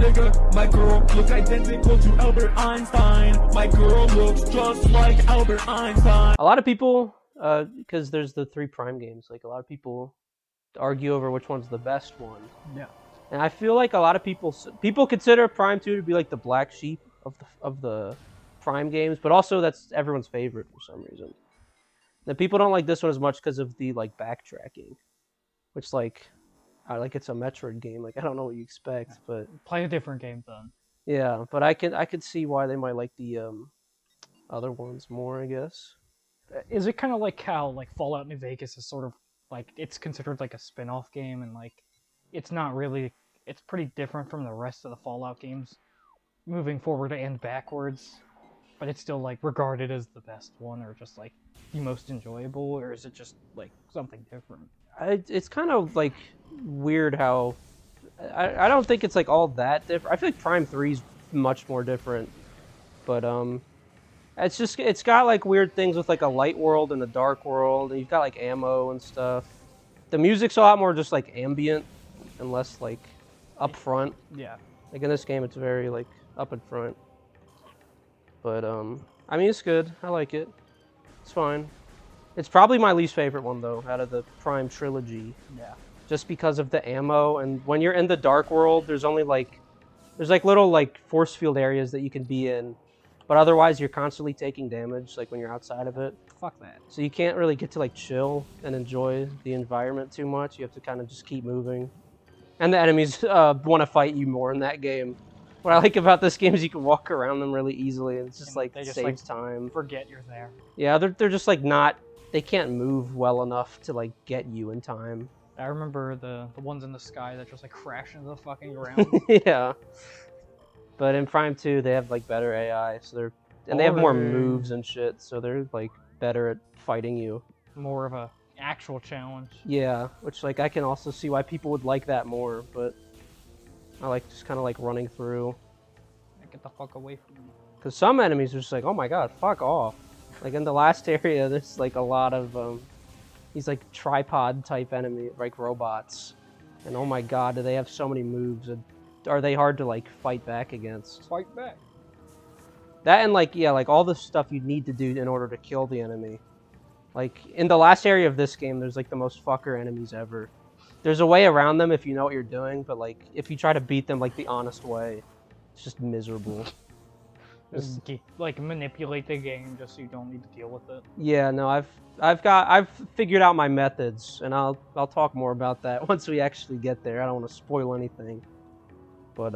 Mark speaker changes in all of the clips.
Speaker 1: Nigga, my girl looks identical to Albert Einstein. My girl looks just like Albert Einstein.
Speaker 2: A lot of people, because there's the 3 Prime games, like a lot of people argue over which one's the best one.
Speaker 3: Yeah.
Speaker 2: And I feel like a lot of people consider Prime 2 to be like the black sheep of the Prime games, but also that's everyone's favorite for some reason. The people don't like this one as much because of the like backtracking, which like it's a Metroid game. Like I don't know what you expect, but
Speaker 3: Play a different game then.
Speaker 2: yeah. But I could see why they might like the other ones more, I guess.
Speaker 3: Is it kind of like how like Fallout New Vegas is sort of like it's considered like a spin-off game and like it's not really, it's pretty different from the rest of the Fallout games moving forward and backwards, but it's still like regarded as the best one or just like the most enjoyable, or is it just like something different?
Speaker 2: It's kind of like weird how I don't think it's like all that different. I feel like Prime 3 is much more different, but it's got like weird things with like a light world and a dark world, and you've got like ammo and stuff. The music's a lot more just like ambient and less like up front.
Speaker 3: Yeah.
Speaker 2: Like in this game, it's very like up in front. But I mean, it's good. I like it. It's fine. It's probably my least favorite one though, out of the Prime trilogy.
Speaker 3: Yeah.
Speaker 2: Just because of the ammo, and when you're in the dark world, there's only like little like force field areas that you can be in, but otherwise you're constantly taking damage like when you're outside of it.
Speaker 3: Fuck that.
Speaker 2: So you can't really get to like chill and enjoy the environment too much. You have to kind of just keep moving, and the enemies want to fight you more in that game. What I like about this game is you can walk around them really easily, and it's just like
Speaker 3: they just,
Speaker 2: saves time.
Speaker 3: Forget you're there.
Speaker 2: Yeah, they're just like not. They can't move well enough to like get you in time.
Speaker 3: I remember the ones in the sky that just like crash into the fucking ground.
Speaker 2: Yeah. But in Prime 2, they have like better AI, so they have more moves and shit, so they're like better at fighting you.
Speaker 3: More of a actual challenge.
Speaker 2: Yeah, which like I can also see why people would like that more, but I like just kind of like running through.
Speaker 3: Get the fuck away from me.
Speaker 2: Because some enemies are just like, oh my god, fuck off. Like in the last area, there's like a lot of these like tripod type enemy, like robots. And oh my god, do they have so many moves, and are they hard to like fight back against?
Speaker 3: Fight back.
Speaker 2: That and like, yeah, like all the stuff you need to do in order to kill the enemy. Like in the last area of this game, there's like the most fucker enemies ever. There's a way around them if you know what you're doing, but like if you try to beat them like the honest way, it's just miserable.
Speaker 3: Just like manipulate the game just so you don't need to deal with it.
Speaker 2: Yeah, no, I've figured out my methods, and I'll talk more about that once we actually get there. I don't want to spoil anything, but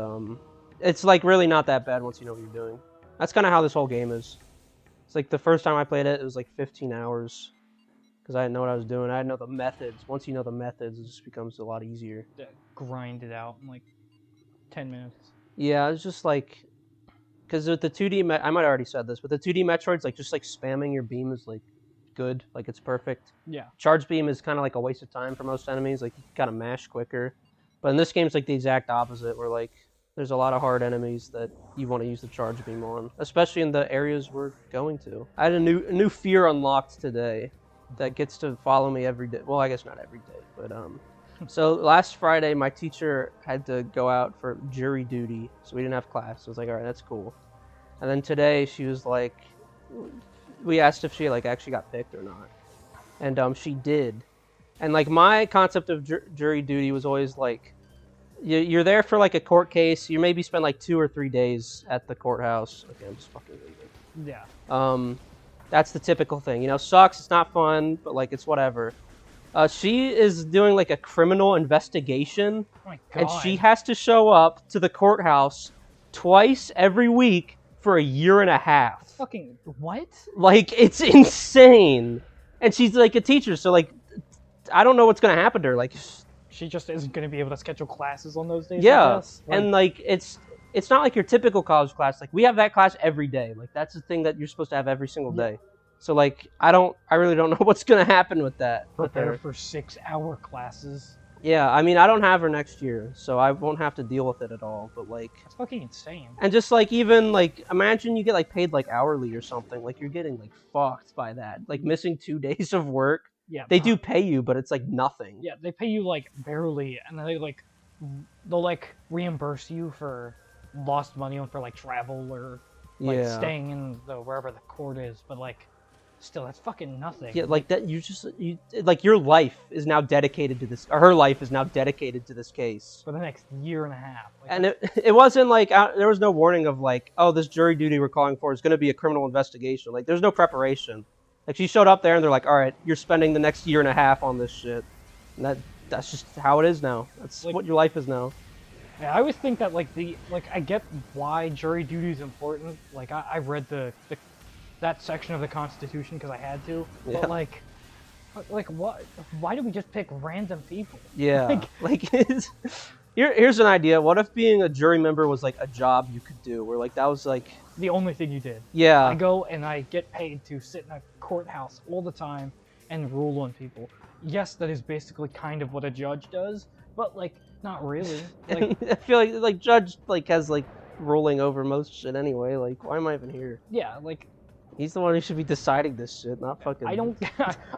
Speaker 2: it's like really not that bad once you know what you're doing. That's kind of how this whole game is. It's like the first time I played it, it was like 15 hours because I didn't know what I was doing. I didn't know the methods. Once you know the methods, it just becomes a lot easier.
Speaker 3: Grind it out in like 10 minutes.
Speaker 2: Yeah, it's just like. Because with the 2D, I might have already said this, but the 2D Metroids, like just like spamming your beam is like good, like it's perfect.
Speaker 3: Yeah.
Speaker 2: Charge beam is kind of like a waste of time for most enemies, like you gotta mash quicker. But in this game, it's like the exact opposite, where like there's a lot of hard enemies that you want to use the charge beam on, especially in the areas we're going to. I had a new fear unlocked today that gets to follow me every day. Well, I guess not every day, but So last Friday, my teacher had to go out for jury duty, so we didn't have class. I was like, all right, that's cool. And then today, she was like, we asked if she like actually got picked or not, and she did. And like my concept of jury duty was always like, you're there for like a court case. You maybe spend like 2 or 3 days at the courthouse. Okay, I'm just fucking leaving.
Speaker 3: Yeah.
Speaker 2: That's the typical thing. You know, sucks. It's not fun, but like it's whatever. She is doing like a criminal investigation,
Speaker 3: Oh my God.
Speaker 2: and she has to show up to the courthouse twice every week for 1.5 years.
Speaker 3: Fucking what?
Speaker 2: Like, it's insane. And she's like a teacher, so like, I don't know what's gonna happen to her. Like,
Speaker 3: She just isn't going to be able to schedule classes on those days.
Speaker 2: yeah,
Speaker 3: I guess.
Speaker 2: and like it's not like your typical college class. Like we have that class every day. Like that's the thing that you're supposed to have every single day. So like I really don't know what's gonna happen with that.
Speaker 3: Prepare for 6-hour classes.
Speaker 2: Yeah, I mean I don't have her next year, so I won't have to deal with it at all. But like,
Speaker 3: That's fucking insane.
Speaker 2: and just like even like imagine you get like paid like hourly or something. Like you're getting like fucked by that. Like missing 2 days of work.
Speaker 3: Yeah.
Speaker 2: They do pay you, but it's like nothing.
Speaker 3: Yeah, they pay you like barely, and then they like they'll like reimburse you for lost money for like travel or like
Speaker 2: Yeah.
Speaker 3: staying in the wherever the court is, but like still that's fucking nothing.
Speaker 2: Yeah, like that. You like your life is now dedicated to this, or her life is now dedicated to this case.
Speaker 3: For the next year and a half. Like,
Speaker 2: And it wasn't like there was no warning of like, oh, this jury duty we're calling for is going to be a criminal investigation. Like, there's no preparation. Like, she showed up there and they're like, all right, you're spending the next year and a half on this shit. And that's just how it is now. That's
Speaker 3: Like-
Speaker 2: what your life is now.
Speaker 3: I always think that like I get why jury duty is important. Like I read that section of the Constitution because I had to.
Speaker 2: Yeah.
Speaker 3: But like what? Why do we just pick random people?
Speaker 2: Yeah. Here's an idea. What if being a jury member was like a job you could do, where like that was like
Speaker 3: The only thing you did.
Speaker 2: yeah.
Speaker 3: I go and I get paid to sit in a courthouse all the time and rule on people. Yes, that is basically kind of what a judge does, but like not really. Like
Speaker 2: I feel like judge like has like ruling over most shit anyway. Like, why am I even here?
Speaker 3: yeah, like
Speaker 2: He's the one who should be deciding this shit, not fucking.
Speaker 3: I don't.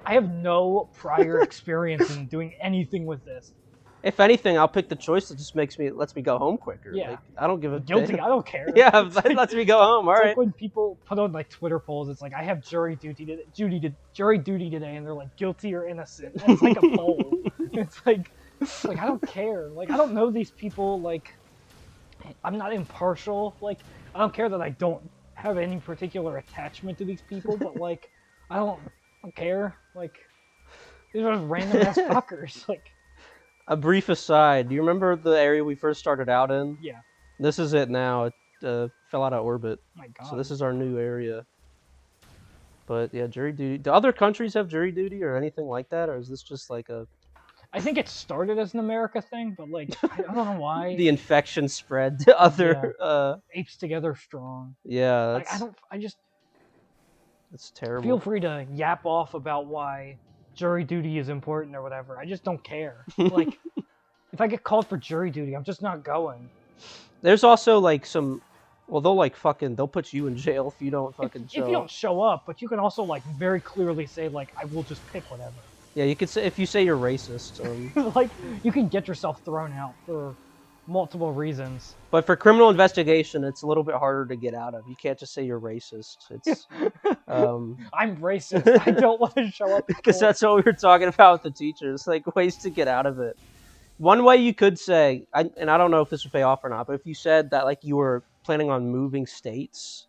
Speaker 3: I have no prior experience in doing anything with this.
Speaker 2: If anything, I'll pick the choice that just lets me go home quicker.
Speaker 3: Yeah.
Speaker 2: Like, I don't give a
Speaker 3: Guilty.
Speaker 2: damn.
Speaker 3: I don't care.
Speaker 2: Yeah,
Speaker 3: It's
Speaker 2: that
Speaker 3: like-
Speaker 2: lets me go home. All
Speaker 3: It's
Speaker 2: right.
Speaker 3: like when people put on like Twitter polls, it's like I have jury duty today, and they're like guilty or innocent. And it's like a poll. It's like I don't care. Like I don't know these people. Like I'm not impartial. Like I don't care that I don't have any particular attachment to these people, but like I don't care. Like these are just random ass fuckers. Like
Speaker 2: A brief aside. Do you remember the area we first started out in?
Speaker 3: yeah.
Speaker 2: This is it now. It fell out of orbit.
Speaker 3: My God.
Speaker 2: So this is our new area. But yeah, jury duty. Do other countries have jury duty or anything like that, or is this just like a
Speaker 3: I think it started as an America thing, but like I don't know why.
Speaker 2: the infection spread to other?
Speaker 3: Apes together strong.
Speaker 2: Yeah,
Speaker 3: Like
Speaker 2: that's
Speaker 3: I just
Speaker 2: that's terrible.
Speaker 3: feel free to yap off about why jury duty is important or whatever. I just don't care. Like if I get called for jury duty, I'm just not going.
Speaker 2: There's also like some. Well, they'll put you in jail if you don't fucking
Speaker 3: If
Speaker 2: show
Speaker 3: you
Speaker 2: up.
Speaker 3: don't show up, but you can also like very clearly say like I will just pick whatever.
Speaker 2: Yeah, you could say if you say you're racist.
Speaker 3: Like you can get yourself thrown out for multiple reasons.
Speaker 2: But for criminal investigation, it's a little bit harder to get out of. You can't just say you're racist. It's
Speaker 3: I'm racist. I don't want to show up.
Speaker 2: because that's what we were talking about with the teachers, like ways to get out of it. One way you could say, and I don't know if this would pay off or not, but if you said that like you were planning on moving states,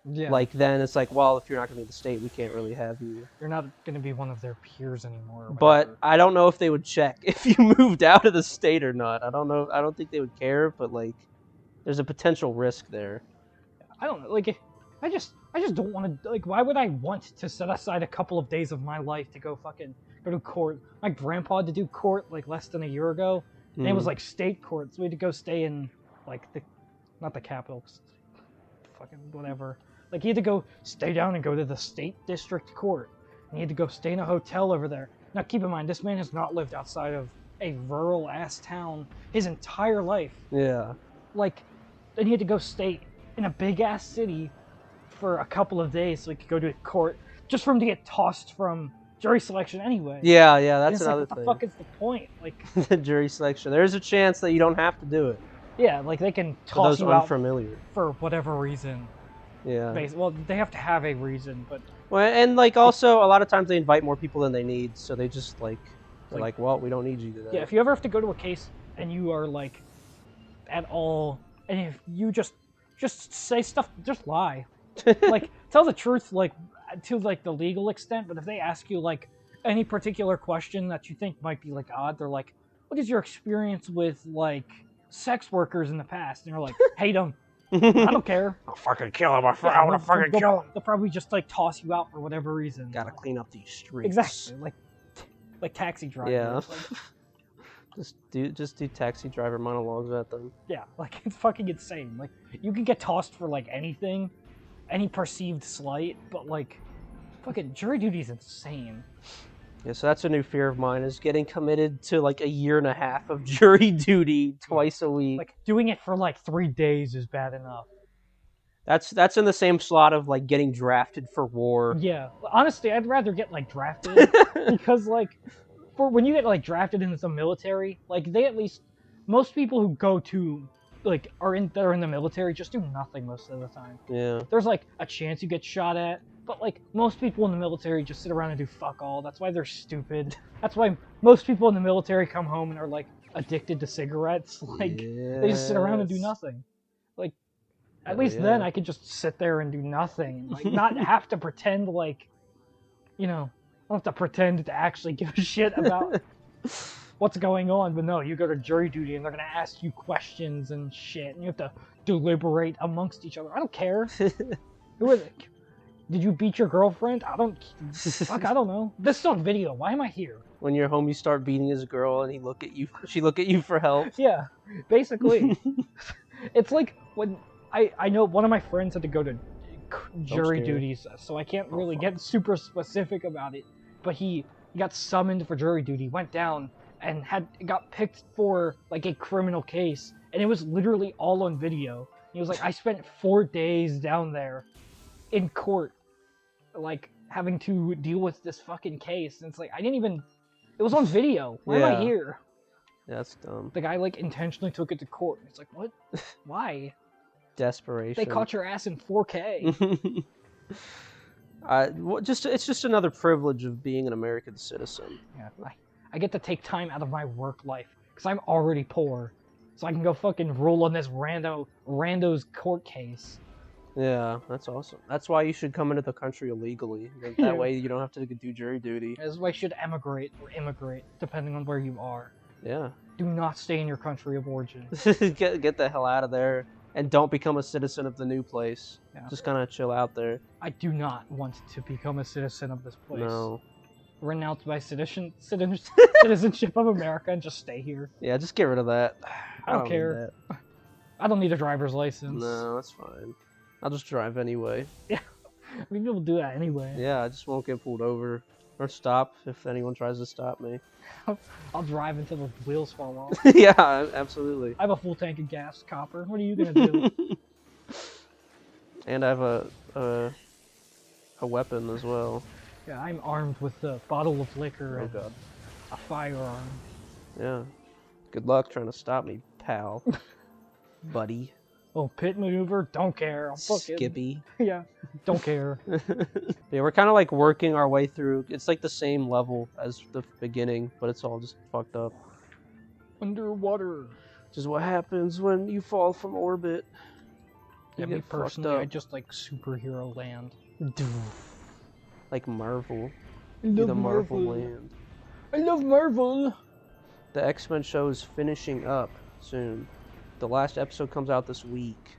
Speaker 3: Yeah.
Speaker 2: like then it's like, well, if you're not going to be the state, we can't really have you.
Speaker 3: you're not going to be one of their peers anymore. or
Speaker 2: But
Speaker 3: whatever.
Speaker 2: I don't know if they would check if you moved out of the state or not. I don't know. I don't think they would care, but like, there's a potential risk there.
Speaker 3: I don't know. Like, I just don't want to. Like, why would I want to set aside a couple of days of my life to go to court? My grandpa had to do court like less than a year ago, and it was like state court, so we had to go stay in like not the capital, fucking whatever. Like he had to go stay down and go to the state district court, and he had to go stay in a hotel over there. Now keep in mind, this man has not lived outside of a rural ass town his entire life.
Speaker 2: Yeah.
Speaker 3: Like, then he had to go stay in a big ass city for a couple of days so he could go to court just for him to get tossed from jury selection anyway.
Speaker 2: Yeah,
Speaker 3: And
Speaker 2: that's
Speaker 3: it's
Speaker 2: another
Speaker 3: like, what
Speaker 2: thing.
Speaker 3: the fuck is the point? Like,
Speaker 2: The jury selection. There's a chance that you don't have to do it
Speaker 3: yeah, like they can
Speaker 2: for
Speaker 3: toss
Speaker 2: those
Speaker 3: you out
Speaker 2: unfamiliar.
Speaker 3: for whatever reason.
Speaker 2: Yeah.
Speaker 3: Well, they have to have a reason, but
Speaker 2: Well, and like also a lot of times they invite more people than they need, so they just they're
Speaker 3: Like-
Speaker 2: like, well, we don't need you today.
Speaker 3: yeah, if you ever have to go to a case and you are like at all, and if you just say stuff, just lie. Like tell the truth, like to like the legal extent, but if they ask you like any particular question that you think might be like odd, they're like, what is your experience with like sex workers in the past? And you're like, hate them. I don't care.
Speaker 2: I'll fucking kill him. I
Speaker 3: Yeah,
Speaker 2: want to fucking kill him.
Speaker 3: They'll probably just like toss you out for whatever reason.
Speaker 2: Gotta clean up these streets.
Speaker 3: Exactly, like taxi drivers.
Speaker 2: Yeah.
Speaker 3: Like,
Speaker 2: Just do taxi driver monologues at them.
Speaker 3: yeah, like it's fucking insane. Like you can get tossed for like anything, any perceived slight, but like fucking jury duty is insane.
Speaker 2: Yeah, so that's a new fear of mine, is getting committed to like a year and a half of jury duty twice a week.
Speaker 3: Like doing it for like 3 days is bad enough.
Speaker 2: That's in the same slot of like getting drafted for war.
Speaker 3: Yeah, honestly, I'd rather get like drafted because like for when you get like drafted into the military, like they at least most people who go to like are in the military just do nothing most of the time.
Speaker 2: Yeah.
Speaker 3: There's like a chance you get shot at, but like most people in the military just sit around and do fuck all. That's why they're stupid. That's why most people in the military come home and are like addicted to cigarettes. Like they just sit around and do nothing. Like at least then I could just sit there and do nothing and like not have to pretend like, you know, I don't have to pretend to actually give a shit about what's going on. But no, you go to jury duty and they're gonna ask you questions and shit, and you have to deliberate amongst each other. I don't care. Who are they? Did you beat your girlfriend? I don't know. This is on video. Why am I here?
Speaker 2: When you're home, you start beating his girl, and she look at you for help.
Speaker 3: Yeah, basically. It's like when I know one of my friends had to go to jury duties, so I can't really get super specific about it. But he got summoned for jury duty, went down, and got picked for like a criminal case, and it was literally all on video. He was like, I spent 4 days down there in court, like having to deal with this fucking case, and it's like it was on video. Why am I here?
Speaker 2: Yeah, that's dumb.
Speaker 3: The guy like intentionally took it to court. It's like, what? Why?
Speaker 2: Desperation.
Speaker 3: They caught your ass in 4K.
Speaker 2: It's just another privilege of being an American citizen.
Speaker 3: Yeah, I get to take time out of my work life because I'm already poor, so I can go fucking rule on this rando's court case.
Speaker 2: Yeah, that's awesome. That's why you should come into the country illegally. That way you don't have to do jury duty.
Speaker 3: That's why you should emigrate or immigrate, depending on where you are.
Speaker 2: Yeah.
Speaker 3: Do not stay in your country of origin.
Speaker 2: Get the hell out of there. And don't become a citizen of the new place. Yeah. Just kind of chill out there.
Speaker 3: I do not want to become a citizen of this place.
Speaker 2: No.
Speaker 3: Renounce my citizenship of America and just stay here.
Speaker 2: Yeah, just get rid of that.
Speaker 3: I don't care. I don't need a driver's license.
Speaker 2: No, that's fine. I'll just drive anyway.
Speaker 3: Yeah, I mean, people do that anyway.
Speaker 2: Yeah, I just won't get pulled over. Or stop if anyone tries to stop me.
Speaker 3: I'll drive until the wheels fall off.
Speaker 2: Yeah, absolutely.
Speaker 3: I have a full tank of gas, copper. What are you gonna do?
Speaker 2: And I have a weapon as well.
Speaker 3: Yeah, I'm armed with a bottle of liquor and
Speaker 2: God.
Speaker 3: a firearm.
Speaker 2: Yeah. Good luck trying to stop me, pal. Buddy.
Speaker 3: Oh, pit maneuver? Don't care. I'm fucking...
Speaker 2: Skippy.
Speaker 3: Yeah, don't care.
Speaker 2: Yeah, we're kind of like working our way through. It's like the same level as the beginning, but it's all just fucked up.
Speaker 3: Underwater.
Speaker 2: Which is what happens when you fall from orbit.
Speaker 3: Yeah, me personally, I just like superhero land.
Speaker 2: Like Marvel.
Speaker 3: I love
Speaker 2: the Marvel
Speaker 3: Marvel
Speaker 2: land.
Speaker 3: I love Marvel!
Speaker 2: The X-Men show is finishing up soon. The last episode comes out this week.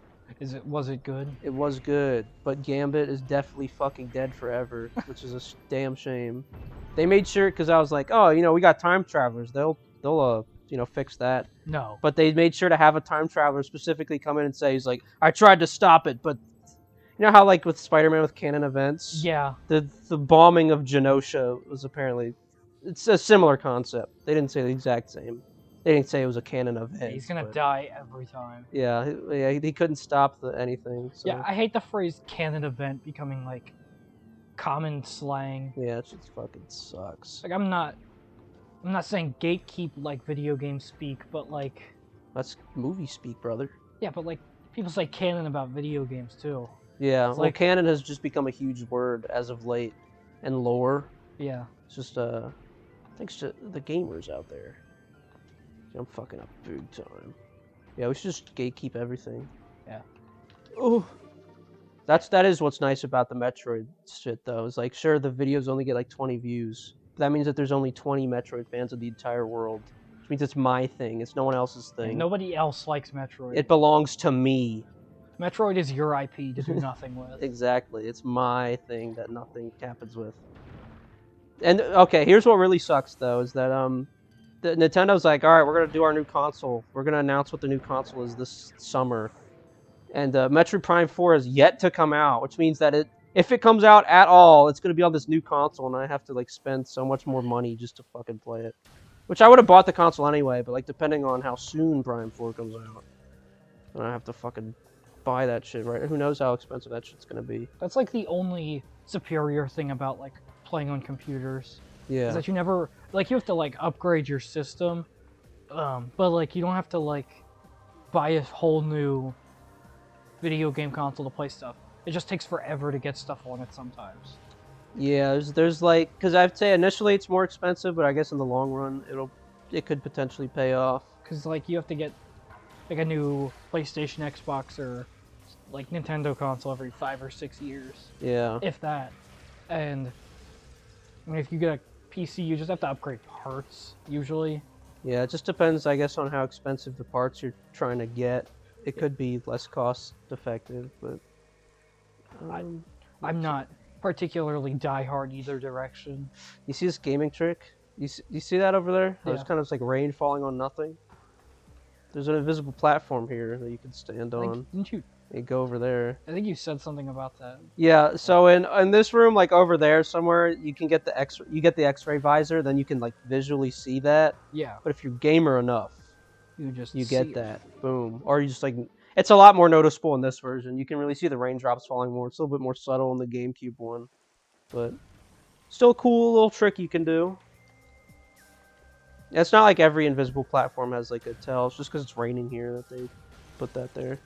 Speaker 3: Was it good?
Speaker 2: It was good, but Gambit is definitely fucking dead forever, which is a damn shame. They made sure, because I was like, oh, we got time travelers. They'll fix that.
Speaker 3: No.
Speaker 2: But they made sure to have a time traveler specifically come in and say, he's like, I tried to stop it, but you know how like with Spider-Man with canon events?
Speaker 3: Yeah.
Speaker 2: The bombing of Genosha was apparently, it's a similar concept. They didn't say the exact same. They didn't say it was a canon event.
Speaker 3: He's gonna die every time.
Speaker 2: Yeah, he couldn't stop anything. So.
Speaker 3: Yeah, I hate the phrase canon event becoming like common slang.
Speaker 2: Yeah, it just fucking sucks.
Speaker 3: Like I'm not saying gatekeep like video game speak, but like
Speaker 2: that's movie speak, brother.
Speaker 3: Yeah, but like people say canon about video games too.
Speaker 2: Yeah,
Speaker 3: it's
Speaker 2: well,
Speaker 3: like
Speaker 2: canon has just become a huge word as of late, and lore.
Speaker 3: Yeah,
Speaker 2: it's just thanks to the gamers out there. I'm fucking up big time. Yeah, we should just gatekeep everything.
Speaker 3: Yeah.
Speaker 2: Oh, that is what's nice about the Metroid shit, though. Is like, sure, the videos only get like 20 views. But that means that there's only 20 Metroid fans of the entire world. Which means it's my thing. It's no one else's thing.
Speaker 3: And nobody else likes Metroid.
Speaker 2: It belongs to me.
Speaker 3: Metroid is your IP to do nothing with.
Speaker 2: Exactly. It's my thing that nothing happens with. And okay, here's what really sucks, though, is that Nintendo's like, all right, we're going to do our new console. We're going to announce what the new console is this summer. And Metroid Prime 4 has yet to come out, which means that if it comes out at all, it's going to be on this new console, and I have to like spend so much more money just to fucking play it. Which I would have bought the console anyway, but like depending on how soon Prime 4 comes out, then I have to fucking buy that shit, right? Who knows how expensive that shit's going to be.
Speaker 3: That's like the only superior thing about like playing on computers.
Speaker 2: Yeah.
Speaker 3: Is that you never, like, you have to like upgrade your system But like you don't have to like buy a whole new video game console to play stuff. It just takes forever to get stuff on it sometimes.
Speaker 2: Yeah, there's like, because I'd say initially it's more expensive, but I guess in the long run it could potentially pay off.
Speaker 3: Because like you have to get like a new PlayStation, Xbox, or like Nintendo console every 5 or 6 years,
Speaker 2: Yeah.
Speaker 3: if that. And I mean, if you get a PC, you just have to upgrade parts usually.
Speaker 2: Yeah, it just depends, I guess, on how expensive the parts you're trying to get. It could be less cost effective, but
Speaker 3: I'm not particularly diehard either direction.
Speaker 2: you see this gaming trick? You see that over there?
Speaker 3: Yeah.
Speaker 2: It's kind of like rain falling on nothing. There's an invisible platform here that you can stand on.
Speaker 3: Didn't you?
Speaker 2: You go over there.
Speaker 3: I think you said something about that.
Speaker 2: Yeah, so in this room, like over there somewhere, you can get the X-ray visor. Then you can like visually see that.
Speaker 3: Yeah,
Speaker 2: But if you're gamer enough,
Speaker 3: you just
Speaker 2: you
Speaker 3: see
Speaker 2: get
Speaker 3: it.
Speaker 2: that. Boom. Or you just like, it's a lot more noticeable in this version. You can really see the raindrops falling more. It's a little bit more subtle in the GameCube one, but still a cool little trick you can do. It's not like every invisible platform has like a tell. It's just because it's raining here that they put that there.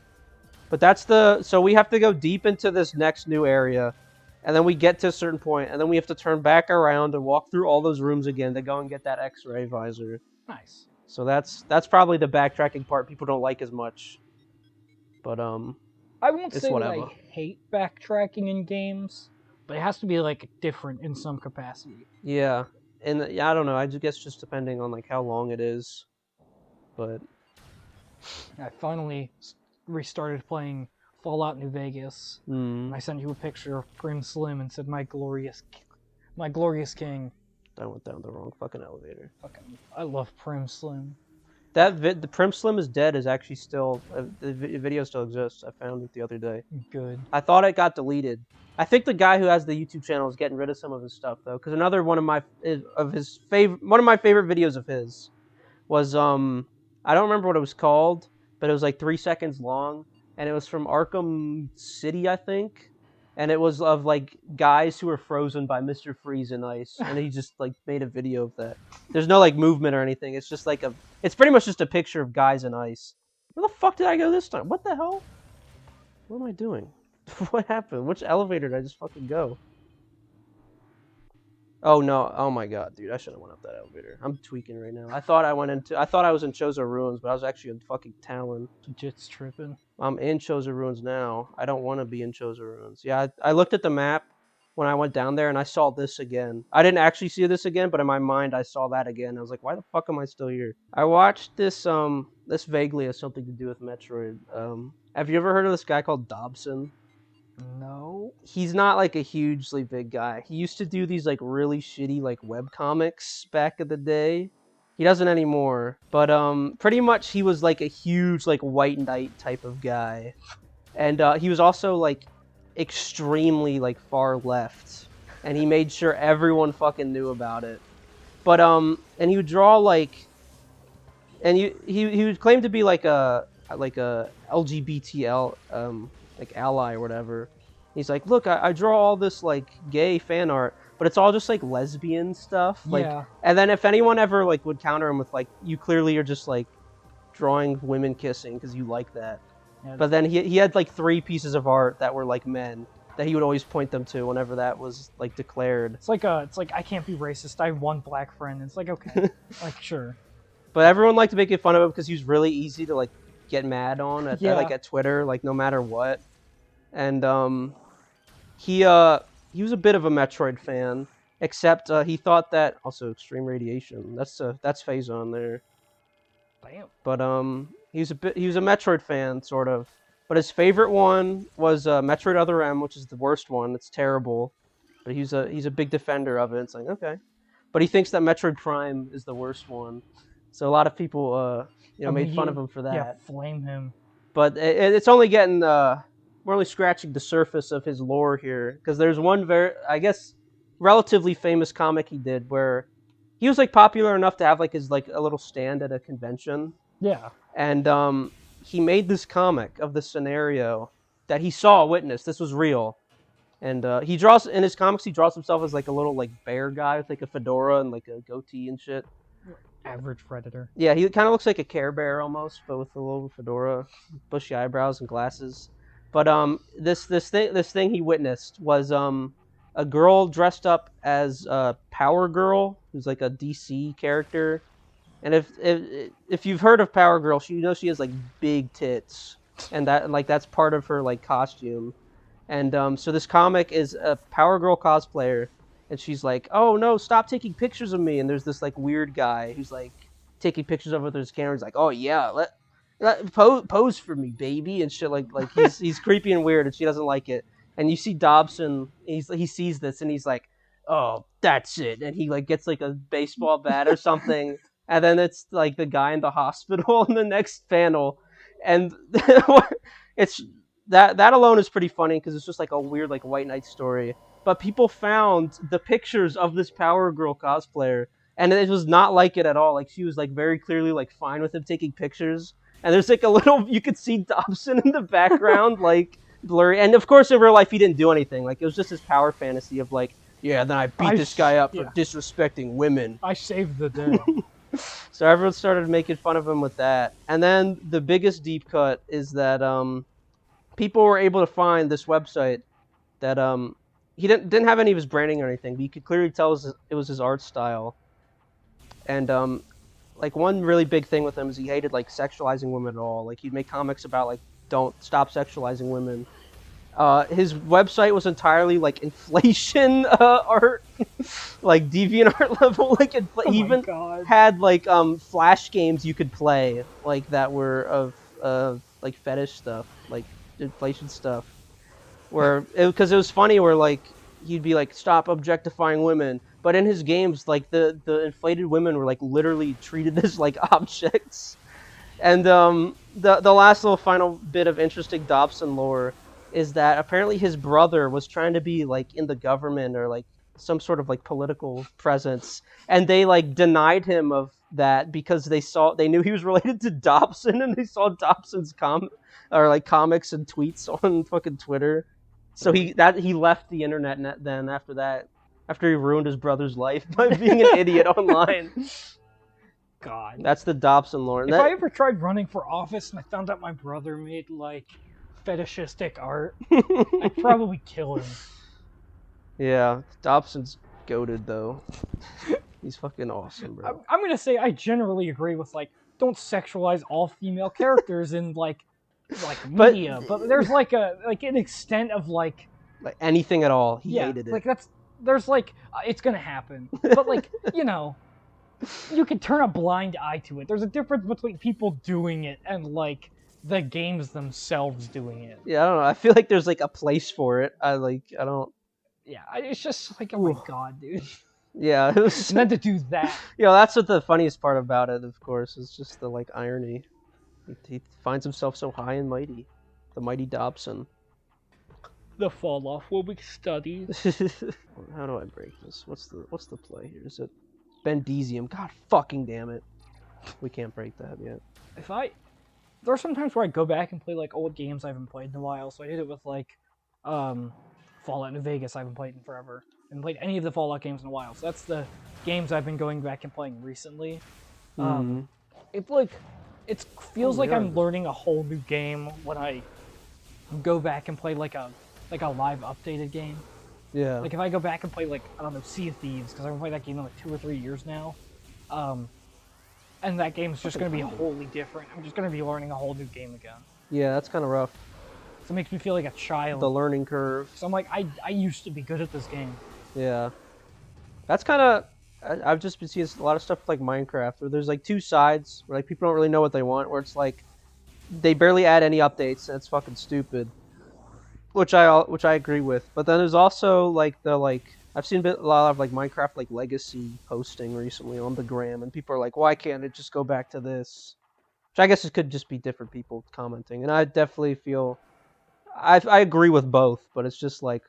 Speaker 2: But so we have to go deep into this next new area, and then we get to a certain point, and then we have to turn back around and walk through all those rooms again to go and get that X-ray visor.
Speaker 3: Nice.
Speaker 2: So that's probably the backtracking part people don't like as much. But
Speaker 3: I won't
Speaker 2: it's
Speaker 3: say
Speaker 2: whatever.
Speaker 3: that I hate backtracking in games, but it has to be like different in some capacity.
Speaker 2: yeah, and I don't know. I guess just depending on like how long it is. But
Speaker 3: I finally restarted playing Fallout New Vegas. And I sent you a picture of Prim Slim and said, my glorious king.
Speaker 2: I went down the wrong fucking elevator.
Speaker 3: Fucking, I love Prim Slim.
Speaker 2: The Prim Slim is dead is actually still the video still exists. I found it the other day.
Speaker 3: Good.
Speaker 2: I thought it got deleted. I think the guy who has the YouTube channel is getting rid of some of his stuff though, because another one of my favorite videos of his was I don't remember what it was called, but it was like 3 seconds long, and it was from Arkham City, I think, and it was of like guys who were frozen by Mr. Freeze and ice, and he just like made a video of that. There's no like movement or anything. It's just like it's pretty much just a picture of guys in ice. Where the fuck did I go this time? What the hell? What am I doing? What happened? Which elevator did I just fucking go? Oh no! Oh my god, dude! I should have went up that elevator. I'm tweaking right now. I thought I was in Chozo Ruins, but I was actually in fucking Talon.
Speaker 3: Jit's tripping.
Speaker 2: I'm in Chozo Ruins now. I don't want to be in Chozo Ruins. Yeah, I looked at the map when I went down there, and I saw this again. I didn't actually see this again, but in my mind, I saw that again. I was like, why the fuck am I still here? I watched this. This vaguely has something to do with Metroid. Have you ever heard of this guy called Dobson?
Speaker 3: No.
Speaker 2: He's not like a hugely big guy. He used to do these like really shitty like web comics back in the day. He doesn't anymore. But pretty much he was like a huge like white knight type of guy. And he was also like extremely like far left. And he made sure everyone fucking knew about it. But and he would draw like, and he would claim to be like a LGBTL like ally or whatever. He's like, look, I draw all this like gay fan art, but it's all just like lesbian stuff. Like,
Speaker 3: Yeah.
Speaker 2: and then if anyone ever like would counter him with like, you clearly are just like drawing women kissing because you like that.
Speaker 3: Yeah.
Speaker 2: But then he had like 3 pieces of art that were like men that he would always point them to whenever that was like declared.
Speaker 3: It's like I can't be racist. I have one black friend. It's like, okay, like sure.
Speaker 2: But everyone liked to make fun of him because he was really easy to like get mad on at like at Twitter, like no matter what. And he was a bit of a Metroid fan, except he thought that also extreme radiation. That's Phazon there.
Speaker 3: Damn.
Speaker 2: But he was a Metroid fan sort of. But his favorite one was Metroid Other M, which is the worst one. It's terrible. But he's a big defender of it. It's like, okay. But he thinks that Metroid Prime is the worst one. So a lot of people made fun of him for that.
Speaker 3: Yeah, flame him.
Speaker 2: But it's only getting we're only scratching the surface of his lore here, because there's one I guess relatively famous comic he did where he was like popular enough to have like his like a little stand at a convention.
Speaker 3: Yeah.
Speaker 2: And he made this comic of the scenario that he witnessed. This was real. And he draws himself as like a little like bear guy with like a fedora and like a goatee and shit.
Speaker 3: Average Predator.
Speaker 2: Yeah, he kind of looks like a Care Bear almost, but with a little fedora, bushy eyebrows and glasses. But this thing he witnessed was a girl dressed up as Power Girl, who's like a DC character. And if you've heard of Power Girl, you know she has like big tits, and that's part of her like costume. And so this comic is a Power Girl cosplayer, and she's like, "Oh no, stop taking pictures of me!" And there's this like weird guy who's like taking pictures of her with his camera. He's like, "Oh yeah, let pose for me, baby," and shit. Like he's creepy and weird, and she doesn't like it. And you see Dobson, he sees this, and he's like, "Oh, that's it," and he like gets like a baseball bat or something. And then it's like the guy in the hospital in the next panel, and it's that alone is pretty funny because it's just like a weird like White Knight story. But people found the pictures of this Power Girl cosplayer, and it was not like it at all. Like she was like very clearly like fine with him taking pictures, and there's like a little you could see Dobson in the background like blurry. And of course in real life he didn't do anything. Like it was just his power fantasy of like, yeah, then I beat this guy up for disrespecting women.
Speaker 3: I saved the day.
Speaker 2: So everyone started making fun of him with that. And then the biggest deep cut is that people were able to find this website that he didn't have any of his branding or anything, but you could clearly tell it was his art style. And like one really big thing with him is he hated like sexualizing women at all. Like he'd make comics about like don't stop sexualizing women. His website was entirely like inflation art, like DeviantArt level. Like he even had like flash games you could play like that were of like fetish stuff, like inflation stuff. Where because it was funny where like he'd be like stop objectifying women, but in his games like the inflated women were like literally treated as like objects. And the last little final bit of interesting Dobson lore is that apparently his brother was trying to be like in the government or like some sort of like political presence, and they like denied him of that because they knew he was related to Dobson, and they saw Dobson's comics and tweets on fucking Twitter. So he left the internet then after he ruined his brother's life by being an idiot online.
Speaker 3: God,
Speaker 2: that's the Dobson lore.
Speaker 3: If I ever tried running for office and I found out my brother made like fetishistic art, I'd probably kill him.
Speaker 2: Yeah, Dobson's goated though. He's fucking awesome, bro.
Speaker 3: I'm gonna say I generally agree with like don't sexualize all female characters in like media, but there's like an extent of like
Speaker 2: anything at all. He hated it.
Speaker 3: Like there's like it's gonna happen, but like you know, you can turn a blind eye to it. There's a difference between people doing it and like the games themselves doing it.
Speaker 2: Yeah, I don't know. I feel like there's like a place for it. I don't.
Speaker 3: Yeah, it's just like, oh my god, dude.
Speaker 2: Yeah, it was
Speaker 3: meant to do that.
Speaker 2: You know, that's what the funniest part about it, of course, is just the like irony. He finds himself so high and mighty, the mighty Dobson.
Speaker 3: The fall off will be studied.
Speaker 2: How do I break this? What's the play here? Is it Bendezium? God fucking damn it! We can't break that yet.
Speaker 3: There are some times where I go back and play like old games I haven't played in a while. So I did it with like Fallout New Vegas I haven't played in forever. I haven't played any of the Fallout games in a while. So that's the games I've been going back and playing recently. It feels like I'm learning a whole new game when I go back and play like a live updated game.
Speaker 2: Yeah.
Speaker 3: Like if I go back and play like I don't know Sea of Thieves because I haven't played that game in like 2 or 3 years now. And that game's just going to be wholly different. I'm just going to be learning a whole new game again.
Speaker 2: Yeah, that's kind of rough.
Speaker 3: So it makes me feel like a child.
Speaker 2: The learning curve.
Speaker 3: So I'm like, I used to be good at this game.
Speaker 2: Yeah. That's kind of... I've just been seeing a lot of stuff like Minecraft, where there's like two sides, where like people don't really know what they want, where it's like, they barely add any updates, and it's fucking stupid. Which I agree with. But then there's also like I've seen a lot of like Minecraft like legacy posting recently on the gram, and people are like, why can't it just go back to this? Which I guess it could just be different people commenting, and I definitely feel I agree with both, but it's just like,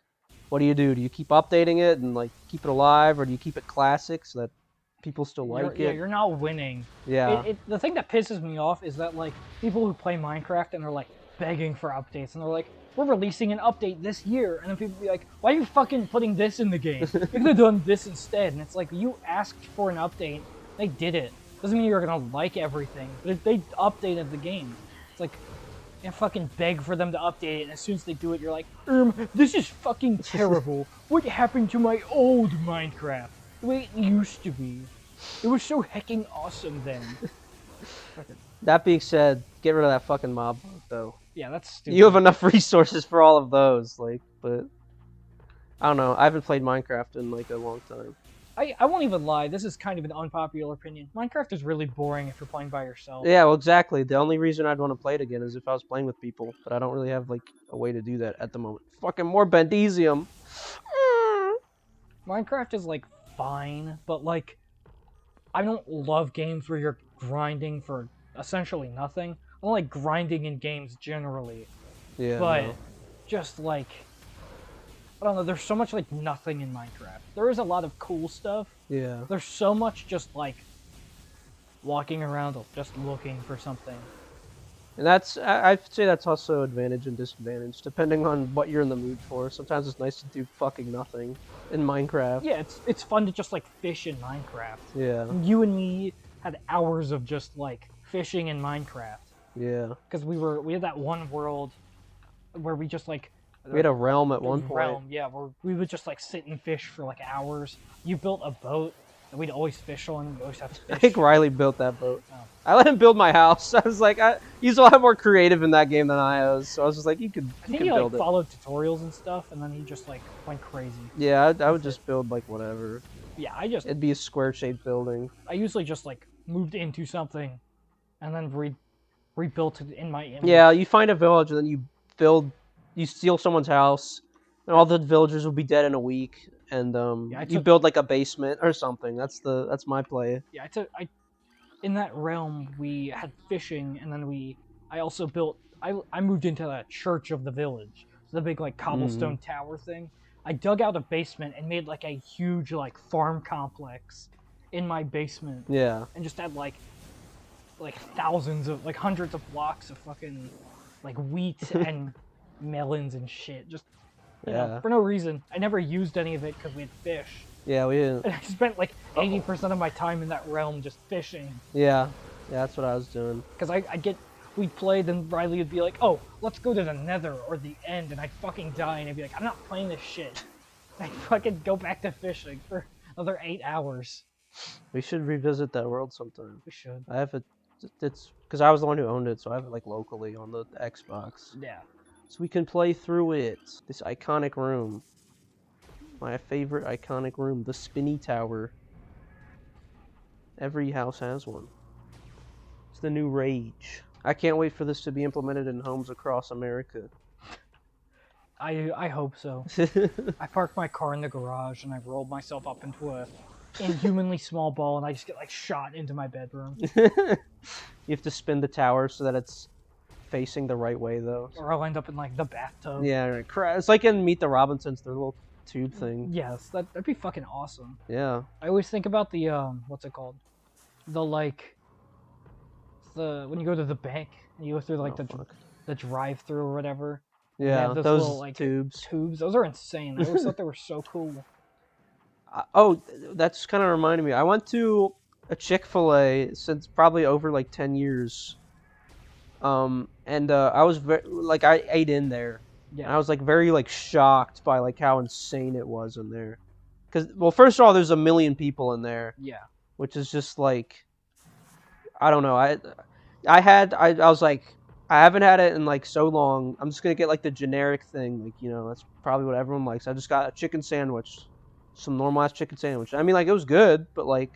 Speaker 2: what do? You keep updating it and like keep it alive, or do you keep it classic so that people still like it?
Speaker 3: Yeah, you're not winning.
Speaker 2: Yeah.
Speaker 3: The thing that pisses me off is that like people who play Minecraft and they're like begging for updates, and they're like, we're releasing an update this year, and then people be like, why are you fucking putting this in the game? You could have done this instead. And it's like, you asked for an update, they did it. Doesn't mean you're gonna like everything, but they updated the game. It's like, and fucking beg for them to update it, and as soon as they do it, you're like, this is fucking terrible. What happened to my old Minecraft? The way it used to be. It was so hecking awesome then.
Speaker 2: That being said, get rid of that fucking mob bug, though.
Speaker 3: Yeah, that's stupid.
Speaker 2: You have enough resources for all of those, like, but I don't know. I haven't played Minecraft in like a long time.
Speaker 3: I won't even lie, this is kind of an unpopular opinion. Minecraft is really boring if you're playing by yourself.
Speaker 2: Yeah, well, exactly. The only reason I'd want to play it again is if I was playing with people, but I don't really have like a way to do that at the moment. Fucking more Bendesium.
Speaker 3: Minecraft is like fine, but like I don't love games where you're grinding for essentially nothing. I don't like grinding in games generally.
Speaker 2: Yeah.
Speaker 3: But
Speaker 2: no.
Speaker 3: just like I don't know, there's so much like nothing in Minecraft. There is a lot of cool stuff.
Speaker 2: Yeah.
Speaker 3: There's so much just like walking around just looking for something.
Speaker 2: And I'd say that's also advantage and disadvantage, depending on what you're in the mood for. Sometimes it's nice to do fucking nothing in Minecraft.
Speaker 3: Yeah, it's fun to just like fish in Minecraft.
Speaker 2: Yeah.
Speaker 3: You and me had hours of just like fishing in Minecraft.
Speaker 2: Yeah.
Speaker 3: Because we had that one world where we just like
Speaker 2: We had a realm at one point.
Speaker 3: realm, yeah, where we would just like sit and fish for like hours. You built a boat that we'd always fish on. We always have to fish.
Speaker 2: I think Riley built that boat.
Speaker 3: Oh.
Speaker 2: I let him build my house. I was like, he's a lot more creative in that game than I was. So I was just like, you could
Speaker 3: I think
Speaker 2: build
Speaker 3: he like followed tutorials and stuff, and then he just like went crazy.
Speaker 2: Yeah, I would just build like whatever.
Speaker 3: Yeah,
Speaker 2: It'd be a square-shaped building.
Speaker 3: I usually just like moved into something, and then rebuilt it in my image.
Speaker 2: Yeah, you find a village and then you steal someone's house, and all the villagers will be dead in a week. And you build like a basement or something. That's my play.
Speaker 3: Yeah, in that realm we had fishing, and then I also built. I moved into the church of the village, the big like cobblestone tower thing. I dug out a basement and made like a huge like farm complex in my basement.
Speaker 2: Yeah.
Speaker 3: And just had like thousands of like hundreds of blocks of fucking like wheat and melons and shit. Just you know, for no reason. I never used any of it because we had fish.
Speaker 2: Yeah, we didn't.
Speaker 3: And I spent like 80% of my time in that realm just fishing.
Speaker 2: Yeah, that's what I was doing.
Speaker 3: Because we'd play, then Riley would be like, oh, let's go to the nether or the end, and I'd fucking die, and I'd be like, I'm not playing this shit. And I'd fucking go back to fishing for another 8 hours.
Speaker 2: We should revisit that world sometime.
Speaker 3: We should.
Speaker 2: I have it's because I was the one who owned it, so I have it like locally on the Xbox.
Speaker 3: Yeah.
Speaker 2: So we can play through it. This iconic room. My favorite iconic room, the spinny tower. Every house has one. It's the new rage. I can't wait for this to be implemented in homes across America.
Speaker 3: I hope so. I parked my car in the garage and I rolled myself up into a inhumanly small ball, and I just get like shot into my bedroom.
Speaker 2: You have to spin the tower so that it's facing the right way, though.
Speaker 3: Or I'll end up in like the bathtub.
Speaker 2: Yeah, it's like in Meet the Robinsons, their little tube thing.
Speaker 3: Yes, that'd be fucking awesome.
Speaker 2: Yeah.
Speaker 3: I always think about the what's it called? The when you go to the bank and you go through like the drive-through or whatever.
Speaker 2: Yeah,
Speaker 3: those
Speaker 2: those
Speaker 3: little, like,
Speaker 2: tubes.
Speaker 3: Tubes. Those are insane. I always thought they were so cool.
Speaker 2: Oh, that's kind of reminded me. I went to a Chick-fil-A since probably over like 10 years. And I was I ate in there.
Speaker 3: Yeah.
Speaker 2: And I was like very like shocked by like how insane it was in there. Cause well, first of all, there's a million people in there.
Speaker 3: Yeah.
Speaker 2: Which is just like, I don't know. I was like, I haven't had it in like so long. I'm just gonna get like the generic thing. Like, you know, that's probably what everyone likes. I just got a chicken sandwich, some normal ass chicken sandwich. I mean, like it was good, but like,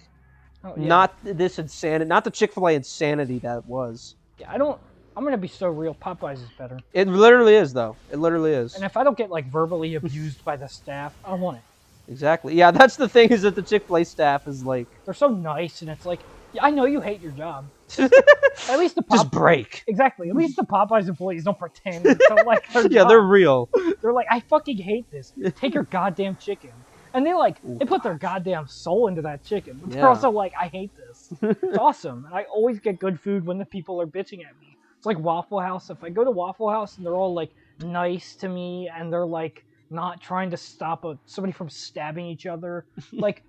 Speaker 2: not this insanity, not the Chick-fil-A insanity that it was.
Speaker 3: Yeah, I'm gonna be so real. Popeyes is better.
Speaker 2: It literally is, though. It literally is.
Speaker 3: And if I don't get like verbally abused by the staff, I don't want it.
Speaker 2: Exactly. Yeah, that's the thing, is that the Chick-fil-A staff is like,
Speaker 3: they're so nice, and it's like, yeah, I know you hate your job. At least the
Speaker 2: just break.
Speaker 3: Exactly. At least the Popeyes employees don't pretend to like their
Speaker 2: Yeah,
Speaker 3: job.
Speaker 2: they're real.
Speaker 3: They're like, I fucking hate this. Take your goddamn chicken. And they put their goddamn soul into that chicken. But they're also like, I hate this. It's awesome. And I always get good food when the people are bitching at me. It's like Waffle House. If I go to Waffle House and they're all like nice to me and they're like not trying to stop somebody from stabbing each other, like,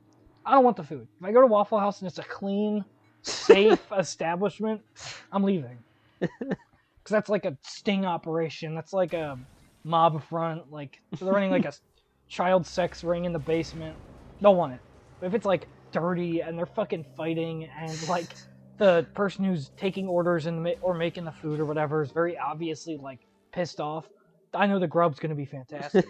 Speaker 3: I don't want the food. If I go to Waffle House and it's a clean, safe establishment, I'm leaving. Because that's like a sting operation. That's like a mob front. Like, they're running like a child sex ring in the basement. Don't want it. But if it's like dirty and they're fucking fighting and like the person who's taking orders or making the food or whatever is very obviously like pissed off, I know the grub's gonna be fantastic.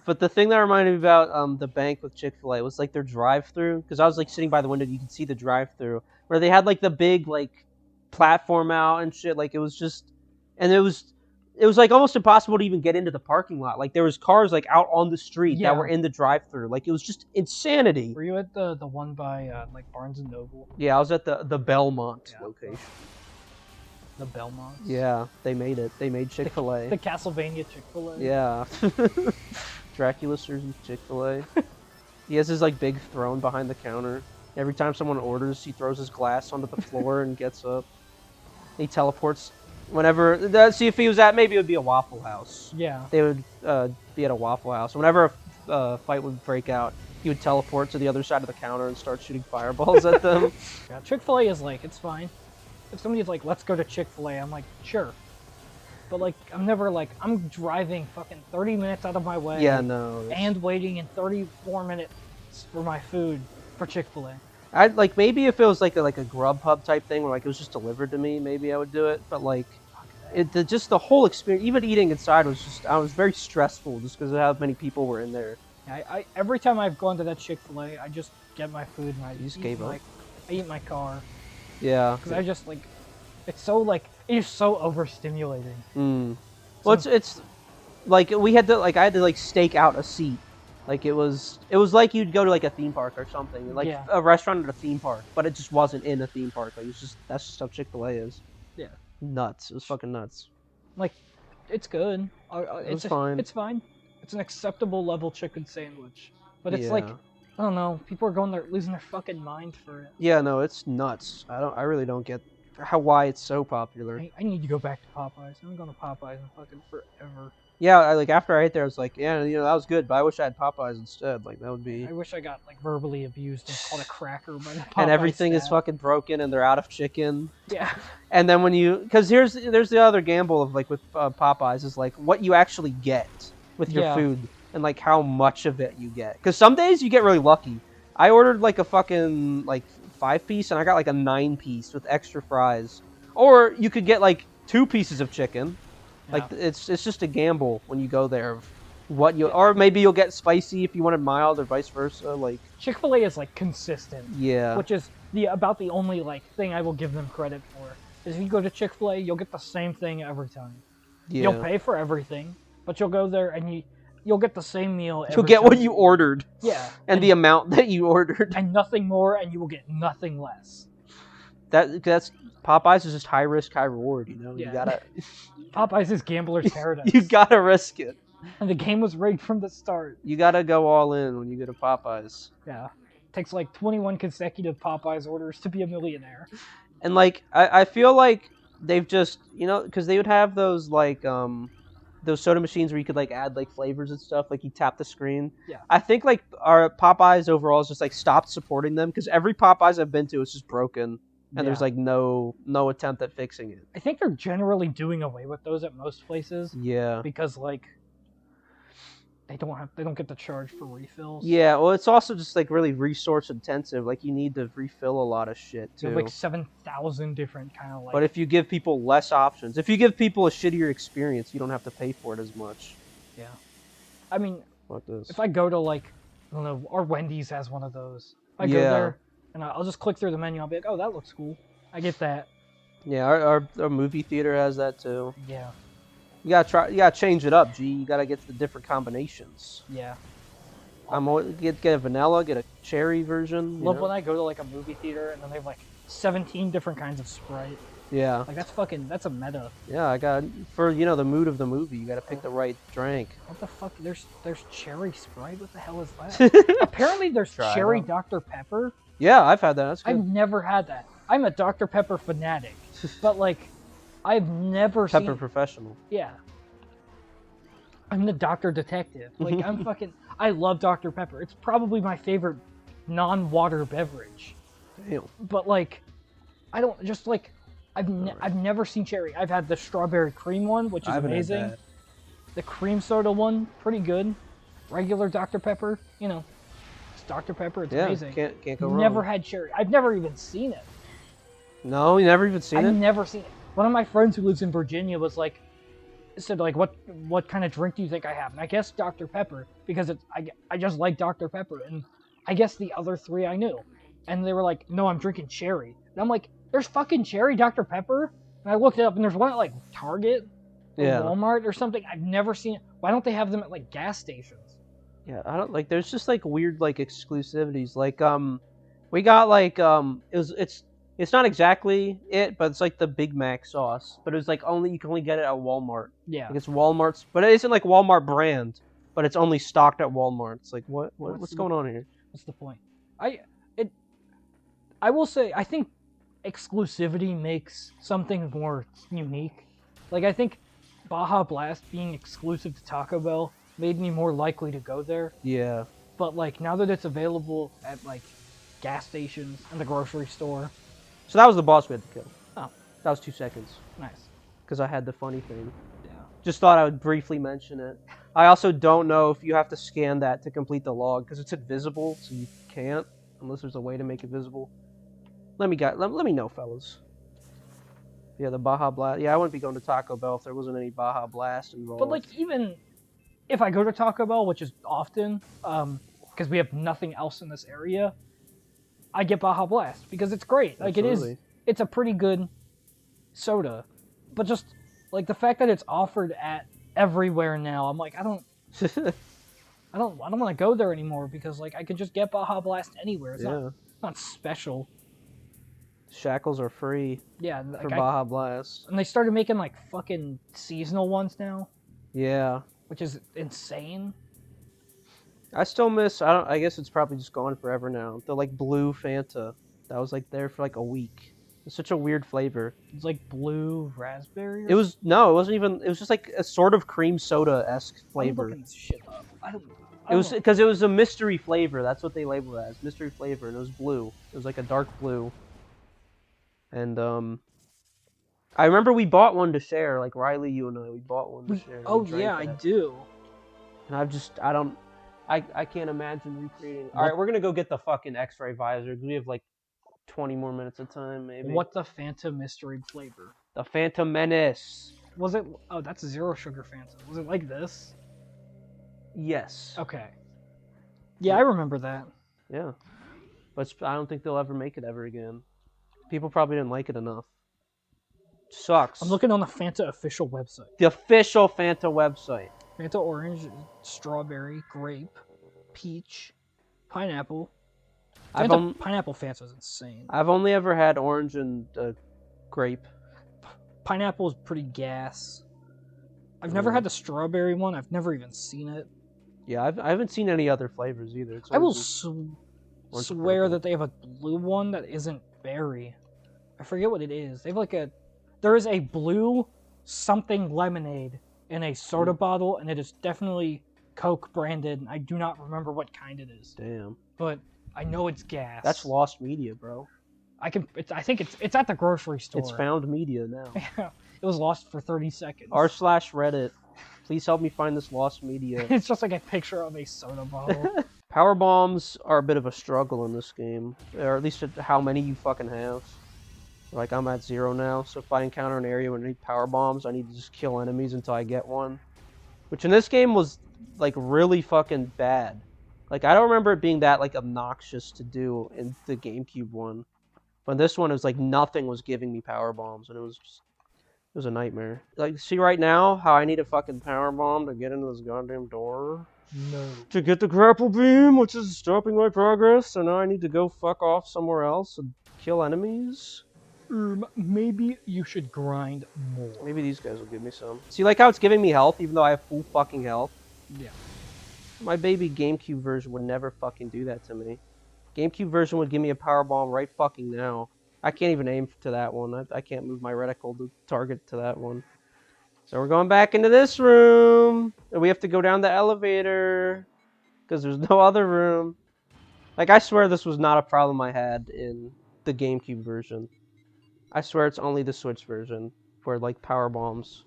Speaker 2: But the thing that reminded me about the bank with Chick-fil-A was like their drive-through, because I was like sitting by the window, you could see the drive-through where they had like the big like platform out and shit. Like it was just, and it was like almost impossible to even get into the parking lot. Like there was cars like out on the street that were in the drive-through. Like it was just insanity.
Speaker 3: Were you at the one by like Barnes and Noble?
Speaker 2: Yeah, I was at the Belmont location.
Speaker 3: The Belmont.
Speaker 2: Yeah, they made it. They made Chick-fil-A.
Speaker 3: The Castlevania Chick-fil-A.
Speaker 2: Yeah. Dracula serves Chick-fil-A. He has his like big throne behind the counter. Every time someone orders, he throws his glass onto the floor and gets up. He teleports whenever. See, if he was at, maybe it would be a Waffle House.
Speaker 3: Yeah.
Speaker 2: They would be at a Waffle House. Whenever a fight would break out, he would teleport to the other side of the counter and start shooting fireballs at them.
Speaker 3: Yeah, Chick-fil-A is like, it's fine. If somebody's like, let's go to Chick-fil-A, I'm like, sure. But like, I'm never like, I'm driving fucking 30 minutes out of my way.
Speaker 2: Yeah, no.
Speaker 3: And waiting in 34 minutes for my food for Chick-fil-A.
Speaker 2: I'd like, maybe if it was like a Grubhub type thing where like it was just delivered to me, maybe I would do it. But like, just the whole experience, even eating inside I was very stressful just because of how many people were in there.
Speaker 3: I every time I've gone to that Chick-fil-A, I just get my food and I eat my car.
Speaker 2: Yeah.
Speaker 3: Because I just like, it's so like, it is so overstimulating.
Speaker 2: Well, it's like I had to like stake out a seat. Like it was like you'd go to like a theme park or something, like a restaurant at a theme park, but it just wasn't in a theme park. Like that's just how Chick-fil-A is.
Speaker 3: Yeah.
Speaker 2: Nuts. It was fucking nuts.
Speaker 3: Like, it's good.
Speaker 2: It's fine.
Speaker 3: It's fine. It's an acceptable level chicken sandwich. But it's like, I don't know, people are going there losing their fucking mind for it.
Speaker 2: Yeah, no, it's nuts. I really don't get why it's so popular.
Speaker 3: I need to go back to Popeyes. I haven't gone to Popeyes in fucking forever.
Speaker 2: Yeah, after I ate there, I was like, yeah, that was good, but I wish I had Popeyes instead. Like that would be.
Speaker 3: I wish I got like verbally abused and called a cracker by the Popeyes
Speaker 2: and everything
Speaker 3: staff.
Speaker 2: is fucking broken, and they're out of chicken.
Speaker 3: Yeah.
Speaker 2: And then because there's the other gamble of like with Popeyes is like what you actually get with your food and like how much of it you get. Because some days you get really lucky. I ordered like a fucking like 5-piece and I got like a 9-piece with extra fries. Or you could get like 2 pieces of chicken. Yeah. Like it's just a gamble when you go there of what you or maybe you'll get spicy if you wanted mild or vice versa. Like
Speaker 3: Chick-fil-A is like consistent.
Speaker 2: Yeah.
Speaker 3: Which is about the only like thing I will give them credit for. Is if you go to Chick-fil-A, you'll get the same thing every time. Yeah. You'll pay for everything, but you'll go there and you'll get the same meal every
Speaker 2: You'll get
Speaker 3: time.
Speaker 2: what you ordered.
Speaker 3: Yeah.
Speaker 2: And the amount that you ordered.
Speaker 3: And nothing more, and you will get nothing less.
Speaker 2: That's Popeyes is just high risk, high reward, you know? Yeah. You gotta
Speaker 3: Popeyes is gambler's paradise.
Speaker 2: You gotta risk it.
Speaker 3: And the game was rigged from the start.
Speaker 2: You gotta go all in when you go to Popeyes.
Speaker 3: Yeah. It takes like 21 consecutive Popeyes orders to be a millionaire.
Speaker 2: And like I feel like they've just because they would have those like those soda machines where you could like add like flavors and stuff, like you tap the screen.
Speaker 3: Yeah.
Speaker 2: I think like our Popeyes overall has just like stopped supporting them because every Popeyes I've been to is just broken and there's like no attempt at fixing it.
Speaker 3: I think they're generally doing away with those at most places.
Speaker 2: Yeah.
Speaker 3: Because like they don't get to charge for refills.
Speaker 2: Yeah, well, it's also just like really resource intensive. Like you need to refill a lot of shit too.
Speaker 3: You have like 7,000 different kind of like.
Speaker 2: But if you give people less options, if you give people a shittier experience, you don't have to pay for it as much.
Speaker 3: Yeah, I mean,
Speaker 2: like this.
Speaker 3: If I go to like, I don't know, our Wendy's has one of those. If I go there and I'll just click through the menu, I'll be like, oh, that looks cool. I get that.
Speaker 2: Yeah, our movie theater has that too.
Speaker 3: Yeah.
Speaker 2: You gotta change it up, G. You gotta get the different combinations.
Speaker 3: Yeah.
Speaker 2: Get a vanilla, get a cherry version.
Speaker 3: Love when I go to like a movie theater and then they have like 17 different kinds of Sprite.
Speaker 2: Yeah.
Speaker 3: Like that's a meta.
Speaker 2: Yeah, I got for the mood of the movie. You gotta pick the right drink.
Speaker 3: What the fuck? There's cherry Sprite. What the hell is that? Apparently there's cherry Dr. Pepper.
Speaker 2: Yeah, I've had that. That's good.
Speaker 3: I've never had that. I'm a Dr. Pepper fanatic, but like. I've never seen...
Speaker 2: Pepper professional.
Speaker 3: Yeah. I'm the Dr. Detective. Like, I love Dr. Pepper. It's probably my favorite non-water beverage.
Speaker 2: Damn.
Speaker 3: But like, I don't just like. I've never seen cherry. I've had the strawberry cream one, which is amazing. The cream soda one, pretty good. Regular Dr. Pepper, you know, it's Dr. Pepper. It's amazing.
Speaker 2: Can't go wrong.
Speaker 3: Never had cherry. I've never even seen it.
Speaker 2: No, you never even seen it?
Speaker 3: I've never seen it. One of my friends who lives in Virginia said like, what kind of drink do you think I have? And I guess Dr. Pepper, because I just like Dr. Pepper. And I guess the other three I knew. And they were like, no, I'm drinking cherry. And I'm like, there's fucking cherry Dr. Pepper? And I looked it up, and there's one at like Target or Walmart or something. I've never seen it. Why don't they have them at like gas stations?
Speaker 2: Yeah, I don't like. There's just like weird like exclusivities. Like we got like it's not exactly it, but it's like the Big Mac sauce. But it was like you can only get it at Walmart.
Speaker 3: Yeah.
Speaker 2: Like it's Walmart's, but it isn't like Walmart brand. But it's only stocked at Walmart. It's like what's going on here?
Speaker 3: What's the point? I will say I think exclusivity makes something more unique. Like I think Baja Blast being exclusive to Taco Bell made me more likely to go there.
Speaker 2: Yeah.
Speaker 3: But like now that it's available at like gas stations and the grocery store.
Speaker 2: So that was the boss we had to kill.
Speaker 3: Oh.
Speaker 2: That was 2 seconds.
Speaker 3: Nice.
Speaker 2: Because I had the funny thing.
Speaker 3: Yeah.
Speaker 2: Just thought I would briefly mention it. I also don't know if you have to scan that to complete the log because it's invisible, so you can't unless there's a way to make it visible. Let me know, fellas. Yeah, the Baja Blast. Yeah, I wouldn't be going to Taco Bell if there wasn't any Baja Blast involved.
Speaker 3: But like even if I go to Taco Bell, which is often, because we have nothing else in this area, I get Baja Blast because it's great. Like
Speaker 2: Absolutely.
Speaker 3: it's a pretty good soda. But just like the fact that it's offered at everywhere now, I'm like I don't want to go there anymore because like I could just get Baja Blast anywhere. It's not special.
Speaker 2: Shackles are free.
Speaker 3: Yeah, like
Speaker 2: for Baja Blast.
Speaker 3: And they started making like fucking seasonal ones now.
Speaker 2: Yeah.
Speaker 3: Which is insane.
Speaker 2: I still miss. I guess it's probably just gone forever now. The like blue Fanta that was like there for like a week. It's such a weird flavor.
Speaker 3: It's like blue raspberry.
Speaker 2: It wasn't even. It was just like a sort of cream soda-esque flavor.
Speaker 3: I'm looking this shit up.
Speaker 2: It was because it was a mystery flavor. That's what they labeled it as, mystery flavor, and it was blue. It was like a dark blue. And I remember we bought one to share. Like Riley, you and I, we bought one to share.
Speaker 3: Oh yeah, I do.
Speaker 2: And I can't imagine recreating. All right, we're gonna go get the fucking X-ray visor. We have like 20 more minutes of time, maybe.
Speaker 3: What's the Fanta mystery flavor?
Speaker 2: The Phantom Menace.
Speaker 3: Was it? Oh, that's zero sugar Fanta. Was it like this?
Speaker 2: Yes.
Speaker 3: Okay. Yeah, I remember that.
Speaker 2: Yeah, but I don't think they'll ever make it ever again. People probably didn't like it enough. Sucks.
Speaker 3: I'm looking on the Fanta official website.
Speaker 2: The official Fanta website.
Speaker 3: Fanta orange, strawberry, grape, peach, pineapple. Pineapple Fanta is insane.
Speaker 2: I've only ever had orange and grape.
Speaker 3: Pineapple is pretty gas. I've never had the strawberry one. I've never even seen it.
Speaker 2: Yeah, I haven't seen any other flavors either.
Speaker 3: I will swear that they have a blue one that isn't berry. I forget what it is. They have there is a blue something lemonade in a soda bottle, and it is definitely Coke branded. I do not remember what kind it is.
Speaker 2: Damn.
Speaker 3: But I know it's gas.
Speaker 2: That's lost media, bro.
Speaker 3: I think it's at the grocery store.
Speaker 2: It's found media now.
Speaker 3: It was lost for 30 seconds.
Speaker 2: r/Reddit. Please help me find this lost media.
Speaker 3: It's just like a picture of a soda bottle.
Speaker 2: Power bombs are a bit of a struggle in this game, or at least how many you fucking have. Like I'm at 0 now, so if I encounter an area where I need power bombs, I need to just kill enemies until I get one. Which in this game was like really fucking bad. Like I don't remember it being that like obnoxious to do in the GameCube one. But in this one it was like nothing was giving me power bombs, and it was a nightmare. Like see right now how I need a fucking power bomb to get into this goddamn door?
Speaker 3: No.
Speaker 2: To get the grapple beam, which is stopping my progress, so now I need to go fuck off somewhere else and kill enemies?
Speaker 3: Maybe you should grind more.
Speaker 2: Maybe these guys will give me some. See, like how it's giving me health, even though I have full fucking health?
Speaker 3: Yeah.
Speaker 2: My baby GameCube version would never fucking do that to me. GameCube version would give me a power bomb right fucking now. I can't even aim to that one. I can't move my reticle to target to that one. So we're going back into this room. And we have to go down the elevator. Because there's no other room. Like, I swear this was not a problem I had in the GameCube version. I swear it's only the Switch version for like power bombs.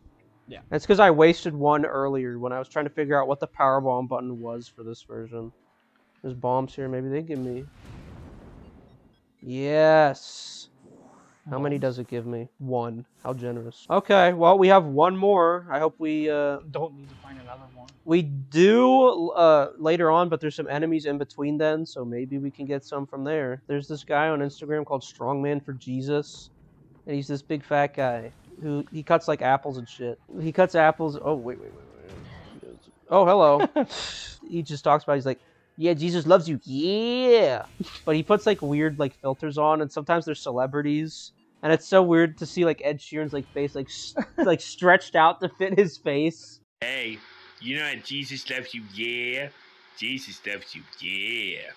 Speaker 3: Yeah.
Speaker 2: And it's because I wasted one earlier when I was trying to figure out what the power bomb button was for this version. There's bombs here. Maybe they give me. Yes. How many does it give me? 1. How generous. Okay, well, we have one more. I hope we,
Speaker 3: Don't need to find another one.
Speaker 2: We do, later on, but there's some enemies in between then, so maybe we can get some from there. There's this guy on Instagram called Strongman for Jesus, and he's this big fat guy who, he cuts, like, apples and shit. He cuts apples. Oh, wait. Oh, hello. He just talks about, he's like, yeah, Jesus loves you. Yeah. But he puts like weird like filters on, and sometimes they're celebrities, and it's so weird to see like Ed Sheeran's like face like like stretched out to fit his face.
Speaker 4: Hey, you know that Jesus loves you, yeah? Jesus loves you, yeah.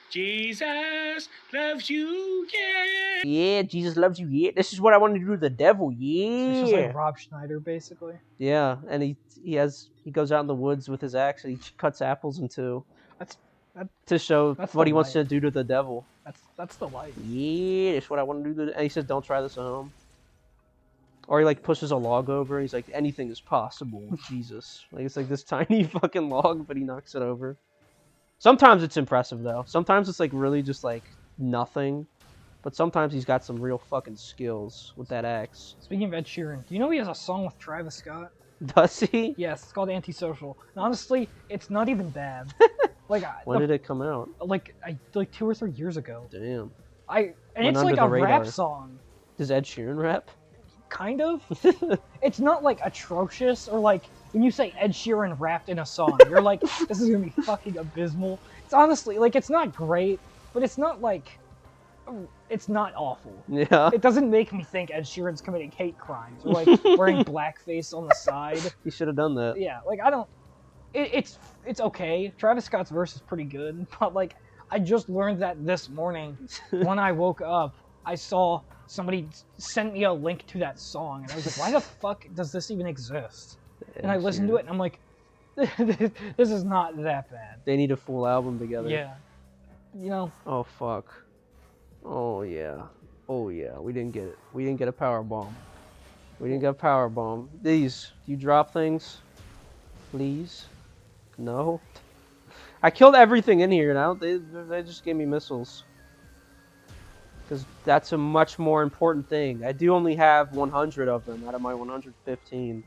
Speaker 4: Jesus loves you, yeah.
Speaker 2: Yeah, Jesus loves you. Yeah, this is what I want to do to the devil.
Speaker 3: So
Speaker 2: Yeah.
Speaker 3: it's just like Rob Schneider, basically.
Speaker 2: Yeah, and he goes out in the woods with his axe and he cuts apples in two. To show what he wants to do to the devil.
Speaker 3: That's the life.
Speaker 2: Yeah, that's what I want to do. And he says, "Don't try this at home." Or he like pushes a log over. And he's like, "Anything is possible with Jesus." Like it's like this tiny fucking log, but he knocks it over. Sometimes it's impressive though. Sometimes it's like really just like nothing. But sometimes he's got some real fucking skills with that axe.
Speaker 3: Speaking of Ed Sheeran, do you know he has a song with Travis Scott?
Speaker 2: Does he?
Speaker 3: Yes, it's called Antisocial. And honestly, it's not even bad. Like
Speaker 2: when did it come out?
Speaker 3: Like 2 or 3 years ago.
Speaker 2: Damn.
Speaker 3: And
Speaker 2: Went
Speaker 3: it's like
Speaker 2: under
Speaker 3: a
Speaker 2: the radar.
Speaker 3: rap song.
Speaker 2: Does Ed Sheeran rap?
Speaker 3: Kind of. It's not like atrocious or like when you say Ed Sheeran rapped in a song, you're like, this is gonna be fucking abysmal. It's honestly like it's not great, but it's not like it's not awful.
Speaker 2: Yeah.
Speaker 3: It doesn't make me think Ed Sheeran's committing hate crimes or like wearing blackface on the side.
Speaker 2: He should have done that.
Speaker 3: Yeah, like I don't. It's okay. Travis Scott's verse is pretty good, but like I just learned that this morning when I woke up, I saw somebody sent me a link to that song, and I was like, why the fuck does this even exist? And I listened to it, and I'm like, this is not that bad.
Speaker 2: They need a full album together.
Speaker 3: Yeah, you know.
Speaker 2: Oh fuck. Oh yeah. Oh yeah. We didn't get it. We didn't get a power bomb. We didn't get a power bomb. These. Do you drop things? Please. No. I killed everything in here now. They just gave me missiles. Because that's a much more important thing. I do only have 100 of them out of my 115.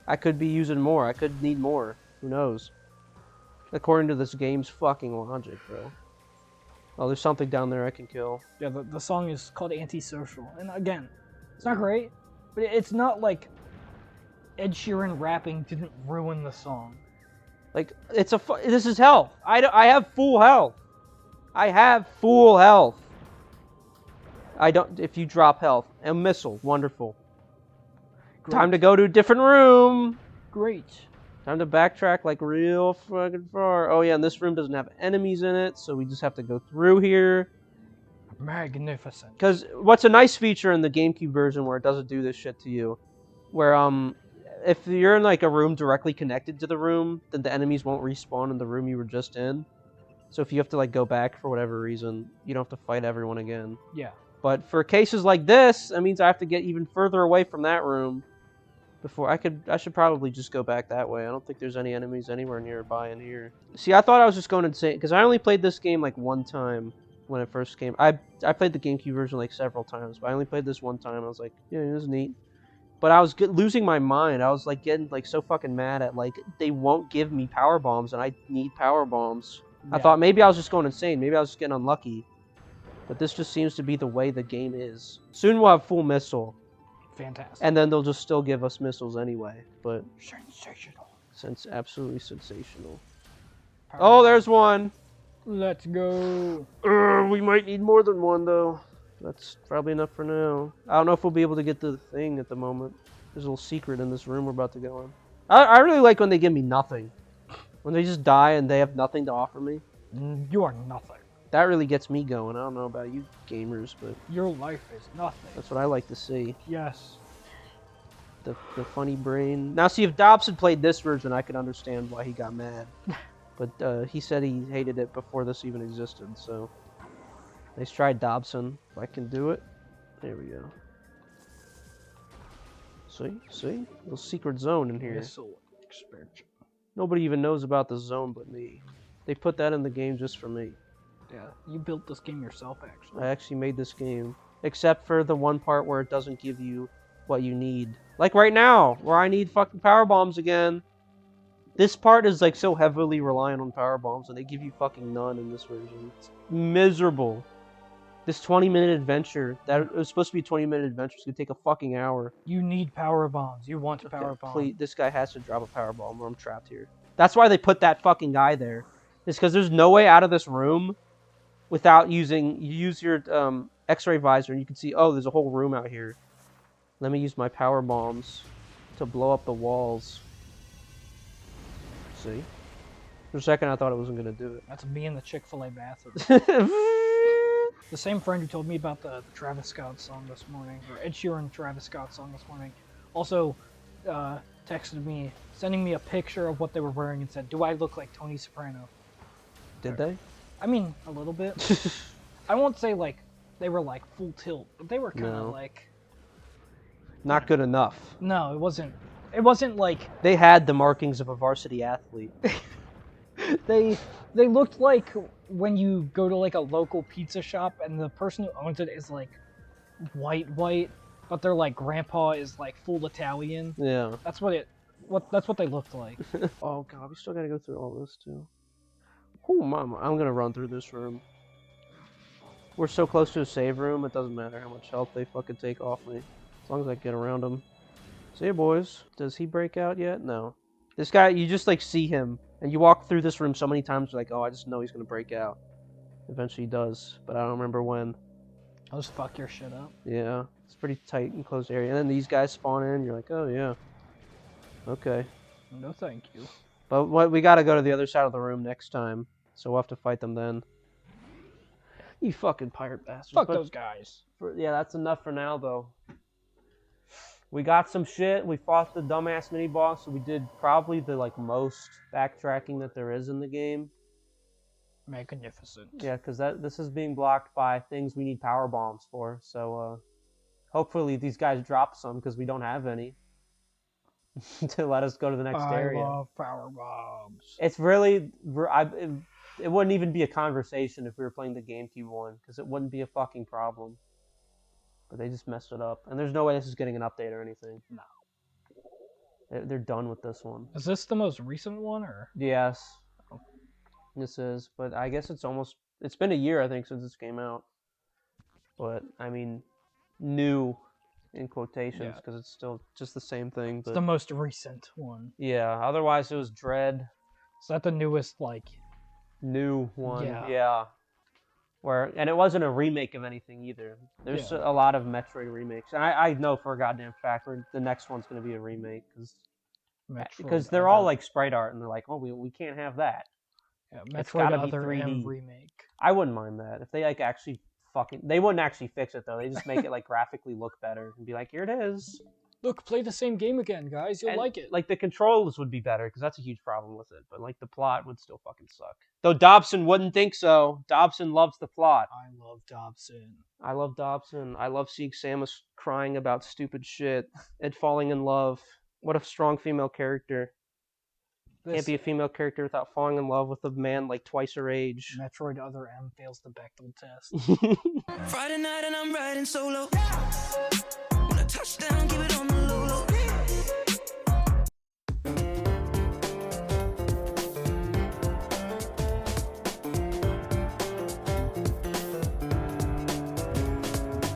Speaker 2: I could be using more. I could need more. Who knows? According to this game's fucking logic, bro. Oh, there's something down there I can kill.
Speaker 3: Yeah, the song is called Antisocial, and again, it's not great, but it's not like Ed Sheeran rapping didn't ruin the song.
Speaker 2: Like, it's this is health. I have full health. I have full health. If you drop health. A missile. Wonderful.
Speaker 3: Great.
Speaker 2: Time to go to a different room.
Speaker 3: Great.
Speaker 2: Time to backtrack like real fucking far. Oh yeah, and this room doesn't have enemies in it, so we just have to go through here.
Speaker 3: Magnificent.
Speaker 2: Because what's a nice feature in the GameCube version where it doesn't do this shit to you, where if you're in like a room directly connected to the room, then the enemies won't respawn in the room you were just in. So if you have to like go back for whatever reason, you don't have to fight everyone again.
Speaker 3: Yeah.
Speaker 2: But for cases like this, that means I have to get even further away from that room before I should probably just go back that way. I don't think there's any enemies anywhere nearby in here. See, I thought I was just going insane because I only played this game like one time when it first came. I played the GameCube version like several times, but I only played this one time. I was like, yeah, it was neat. But I was losing my mind. I was like getting like so fucking mad at like they won't give me power bombs and I need power bombs. Yeah. I thought maybe I was just going insane. Maybe I was just getting unlucky. But this just seems to be the way the game is. Soon we'll have full missile.
Speaker 3: Fantastic.
Speaker 2: And then they'll just still give us missiles anyway. But
Speaker 3: sensational.
Speaker 2: Absolutely sensational.
Speaker 3: Power
Speaker 2: Oh, there's one.
Speaker 3: Let's go.
Speaker 2: We might need more than one though. That's probably enough for now. I don't know if we'll be able to get the thing at the moment. There's a little secret in this room we're about to go in. I really like when they give me nothing. When they just die and they have nothing to offer me.
Speaker 3: You are nothing.
Speaker 2: That really gets me going. I don't know about you gamers, but
Speaker 3: your life is nothing.
Speaker 2: That's what I like to see.
Speaker 3: Yes.
Speaker 2: The funny brain. Now see, if Dobson played this version, I could understand why he got mad. But he said he hated it before this even existed, so... Let's try Dobson. If I can do it. There we go. See? Little secret zone in here.
Speaker 3: Missile expansion.
Speaker 2: Nobody even knows about the zone but me. They put that in the game just for me.
Speaker 3: Yeah, you built this game yourself, actually.
Speaker 2: I actually made this game. Except for the one part where it doesn't give you what you need. Like right now, where I need fucking power bombs again. This part is like so heavily reliant on power bombs, and they give you fucking none in this version. It's miserable. This 20-minute adventure, that it was supposed to be a 20-minute adventure, it's gonna take a fucking hour.
Speaker 3: You need power bombs. You want power bombs.
Speaker 2: Please, this guy has to drop a power bomb or I'm trapped here. That's why they put that fucking guy there. It's because there's no way out of this room without using... You use your X-ray visor and you can see, oh, there's a whole room out here. Let me use my power bombs to blow up the walls. See? For a second I thought it wasn't gonna do it.
Speaker 3: That's me in the Chick-fil-A bathroom. The same friend who told me about the Travis Scott song this morning, or Ed Sheeran Travis Scott song this morning, also texted me, sending me a picture of what they were wearing and said, "Do I look like Tony Soprano?"
Speaker 2: Did they?
Speaker 3: I mean, a little bit. I won't say like they were like full tilt, but they were kind of like...
Speaker 2: Not good enough.
Speaker 3: No, it wasn't. It wasn't like...
Speaker 2: They had the markings of a varsity athlete.
Speaker 3: They looked like when you go to like a local pizza shop and the person who owns it is like white, but their like grandpa is like full Italian.
Speaker 2: Yeah.
Speaker 3: That's what they looked like.
Speaker 2: Oh god, we still gotta go through all this too. Oh mama, I'm gonna run through this room. We're so close to a save room, it doesn't matter how much health they fucking take off me. As long as I get around them. See ya, boys. Does he break out yet? No. This guy, you just like see him. And you walk through this room so many times, you're like, oh, I just know he's going to break out. Eventually he does, but I don't remember when.
Speaker 3: I'll just fuck your shit up.
Speaker 2: Yeah, it's a pretty tight and closed area. And then these guys spawn in, you're like, oh, yeah. Okay.
Speaker 3: No thank you.
Speaker 2: But we got to go to the other side of the room next time, so we'll have to fight them then. You fucking pirate bastards.
Speaker 3: Fuck those guys.
Speaker 2: Yeah, that's enough for now, though. We got some shit. We fought the dumbass mini boss. So we did probably the like most backtracking that there is in the game.
Speaker 3: Magnificent.
Speaker 2: Yeah, because this is being blocked by things we need power bombs for. So hopefully these guys drop some because we don't have any to let us go to the next area.
Speaker 3: I love power bombs.
Speaker 2: It's really it wouldn't even be a conversation if we were playing the GameCube one because it wouldn't be a fucking problem. But they just messed it up. And there's no way this is getting an update or anything.
Speaker 3: No.
Speaker 2: They're done with this one.
Speaker 3: Is this the most recent one, or?
Speaker 2: Yes. This is. But I guess it's been a year, I think, since this came out. But, I mean, new in quotations, because it's still just the same thing. But...
Speaker 3: It's the most recent one.
Speaker 2: Yeah, otherwise it was Dread.
Speaker 3: Is that the newest, like...
Speaker 2: New one,
Speaker 3: yeah.
Speaker 2: And it wasn't a remake of anything either. There's a lot of Metroid remakes. And I know for a goddamn fact the next one's going to be a remake. Because they're all like sprite art, and they're like, oh, we can't have that.
Speaker 3: Yeah, Metroid Other M remake.
Speaker 2: I wouldn't mind that. If they like actually they wouldn't actually fix it, though. They just make it like graphically look better and be like, here it is.
Speaker 3: Look, play the same game again, guys. You'll like it.
Speaker 2: Like, the controls would be better, because that's a huge problem with it. But, like, the plot would still fucking suck. Though Dobson wouldn't think so. Dobson loves the plot.
Speaker 3: I love Dobson.
Speaker 2: I love Dobson. I love seeing Samus crying about stupid shit and falling in love. What a strong female character. Can't be a female character without falling in love with a man, like, twice her age.
Speaker 3: Metroid Other M fails the Bechdel test.
Speaker 5: Friday night and I'm riding solo. When I touch down, give it on the